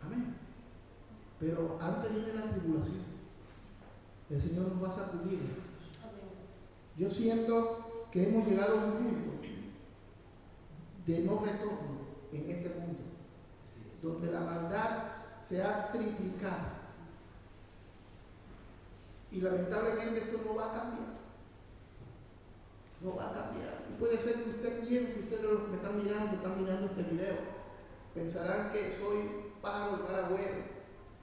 Amén. Pero antes viene la tribulación. El Señor nos va a sacudir. Yo siento que hemos llegado a un punto de no retorno en este mundo, donde la maldad se ha triplicado. Y lamentablemente esto no va a cambiar. No va a cambiar. Y puede ser que usted piense, ustedes los que me están mirando este video, pensarán que soy pájaro de mal agüero,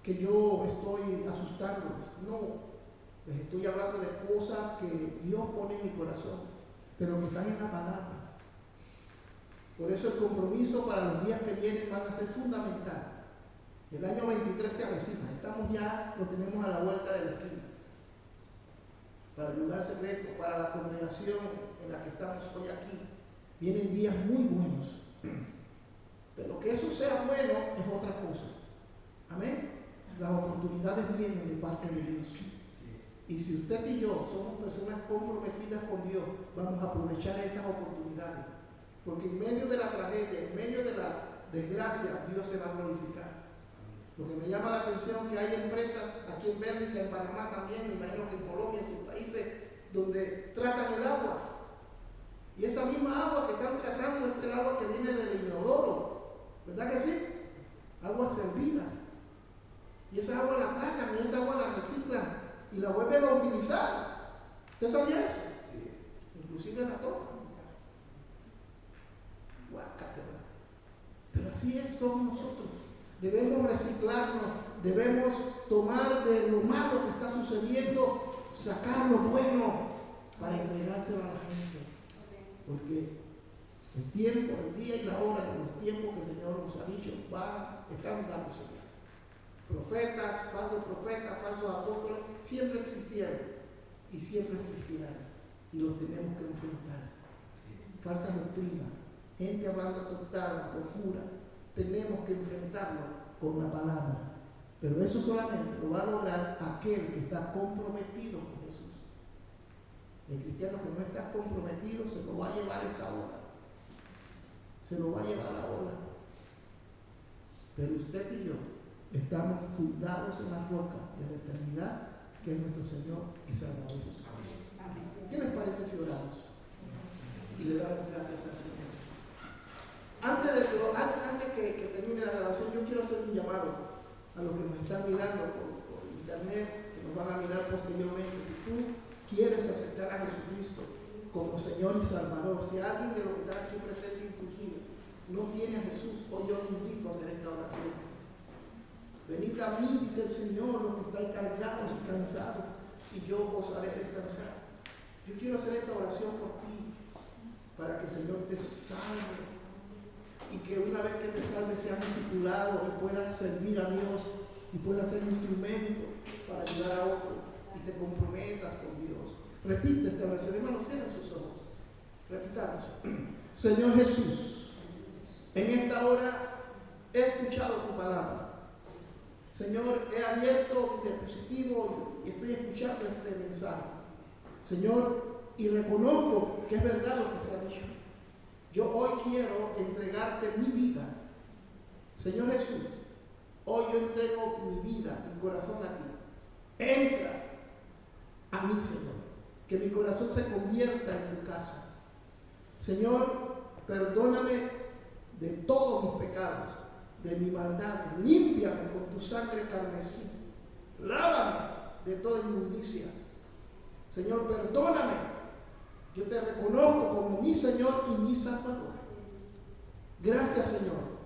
que yo estoy asustándoles. No, les estoy hablando de cosas que Dios pone en mi corazón, pero que están en la palabra. Por eso el compromiso para los días que vienen van a ser fundamental. El año 23 se avecina, lo tenemos a la vuelta de la esquina. Para el lugar secreto, para la congregación en la que estamos hoy aquí, vienen días muy buenos. Pero que eso sea bueno es otra cosa. Amén. Las oportunidades vienen de parte de Dios. Y si usted y yo somos personas comprometidas con Dios, vamos a aprovechar esas oportunidades. Porque en medio de la tragedia, en medio de la desgracia, Dios se va a glorificar. Lo que me llama la atención es que hay empresas aquí en Bélgica, en Panamá también, me imagino que en Colombia, en sus países, donde tratan el agua. Y esa misma agua que están tratando es el agua que viene del inodoro. ¿Verdad que sí? Aguas servidas. Y esa agua la tratan y esa agua la reciclan y la vuelven a utilizar. ¿Usted sabía eso? Sí. Inclusive la toman. Guácatela. Pero así es, somos nosotros. Debemos reciclarnos, debemos tomar de lo malo que está sucediendo, sacar lo bueno para entregárselo a la gente. Porque el tiempo, el día y la hora de los tiempos que el Señor nos ha dicho están mandándose ya. Profetas, falsos apóstoles, siempre existieron y siempre existirán. Y los tenemos que enfrentar. Falsas doctrinas, gente hablando tontadas, locura, tenemos que enfrentarlo con la palabra. Pero eso solamente lo va a lograr aquel que está comprometido con Jesús. El cristiano que no está comprometido se lo va a llevar esta ola. Se lo va a llevar la ola. Pero usted y yo estamos fundados en la roca de la eternidad, que es nuestro Señor y Salvador Jesucristo. ¿Qué les parece si oramos? Y le damos gracias al Señor. Antes que termine la grabación, yo quiero hacer un llamado a los que nos están mirando por internet, que nos van a mirar posteriormente. Si tú quieres aceptar a Jesucristo como Señor y Salvador, si alguien de los que están aquí presentes inclusive no tiene a Jesús, hoy yo le invito a hacer esta oración. Venid a mí, dice el Señor, los que estáis cargados y cansados, y yo os haré descansar. Yo quiero hacer esta oración por ti, para que el Señor te salve, y que una vez que te salve seas discipulado y puedas servir a Dios, y puedas ser instrumento para ayudar a otros, y te comprometas con Dios. Repite esta oración, hermanos, cierren sus ojos. Repitamos. Señor Jesús, en esta hora he escuchado tu palabra. Señor, he abierto mi dispositivo y estoy escuchando este mensaje. Señor, y reconozco que es verdad lo que se ha dicho. Yo hoy quiero entregarte mi vida. Señor Jesús, hoy yo entrego mi vida, mi corazón a ti. Entra a mí, Señor. Que mi corazón se convierta en tu casa. Señor, perdóname de todos mis pecados, de mi maldad. Límpiame con tu sangre carmesí. Lávame de toda inmundicia. Señor, perdóname. Yo te reconozco como mi Señor y mi Salvador. Gracias, Señor.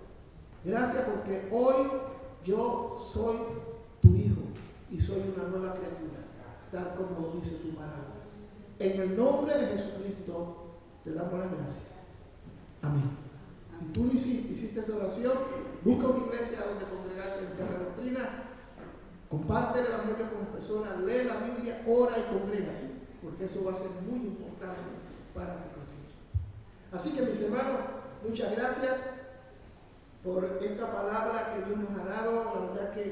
Gracias porque hoy yo soy tu hijo y soy una nueva criatura, tal como lo dice tu palabra. En el nombre de Jesucristo te damos las gracias. Amén. Si tú lo hiciste esa oración, busca una iglesia donde congregarte en sana doctrina, comparte el evangelio con personas, lee la Biblia, ora y congrégate, porque eso va a ser muy importante para tu crecimiento. Así que, mis hermanos, muchas gracias por esta palabra que Dios nos ha dado. La verdad que